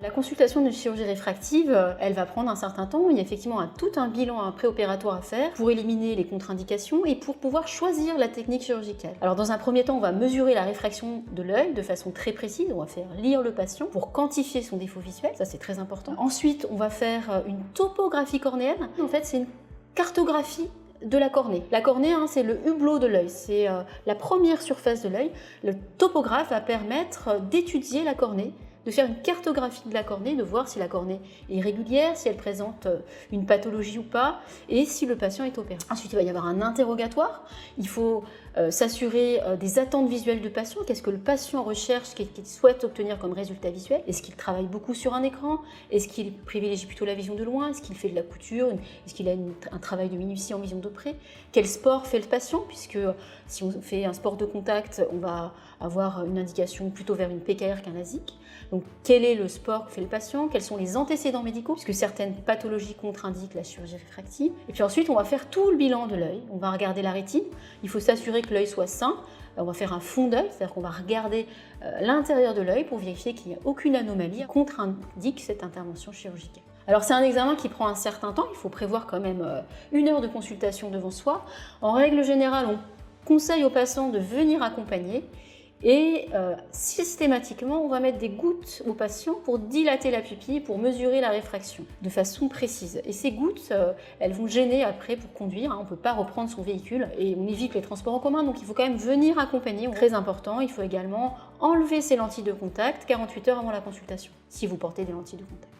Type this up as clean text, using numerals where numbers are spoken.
La consultation d'une chirurgie réfractive, elle va prendre un certain temps. Il y a effectivement tout un bilan préopératoire à faire pour éliminer les contre-indications et pour pouvoir choisir la technique chirurgicale. Alors dans un premier temps, on va mesurer la réfraction de l'œil de façon très précise. On va faire lire le patient pour quantifier son défaut visuel. Ça, c'est très important. Ensuite, on va faire une topographie cornéenne. En fait, c'est une cartographie de la cornée. La cornée, c'est le hublot de l'œil, c'est la première surface de l'œil. Le topographe va permettre d'étudier la cornée, de faire une cartographie de la cornée, de voir si la cornée est régulière, si elle présente une pathologie ou pas, et si le patient est opéré. Ensuite, il va y avoir un interrogatoire. Il faut s'assurer des attentes visuelles du patient. Qu'est-ce que le patient recherche, qu'il souhaite obtenir comme résultat visuel? Est-ce qu'il travaille beaucoup sur un écran? Est-ce qu'il privilégie plutôt la vision de loin? Est-ce qu'il fait de la couture? Est-ce qu'il a un travail de minutie en vision de près? Quel sport fait le patient? Puisque si on fait un sport de contact, on va avoir une indication plutôt vers une PKR qu'un LASIK. Donc, quel est le sport que fait le patient? Quels sont les antécédents médicaux? Puisque certaines pathologies contre-indiquent la chirurgie réfractive. Et puis ensuite, on va faire tout le bilan de l'œil. On va regarder la rétine. Il faut s'assurer que l'œil soit sain. On va faire un fond d'œil, c'est-à-dire qu'on va regarder l'intérieur de l'œil pour vérifier qu'il n'y a aucune anomalie qui contre-indique cette intervention chirurgicale. Alors c'est un examen qui prend un certain temps. Il faut prévoir quand même 1 heure de consultation devant soi. En règle générale, on conseille aux patients de venir accompagner. Et systématiquement, on va mettre des gouttes aux patients pour dilater la pupille, pour mesurer la réfraction de façon précise. Et ces gouttes, elles vont gêner après pour conduire. On ne peut pas reprendre son véhicule et on évite les transports en commun. Donc il faut quand même venir accompagner. Très important, il faut également enlever ses lentilles de contact 48 heures avant la consultation, si vous portez des lentilles de contact.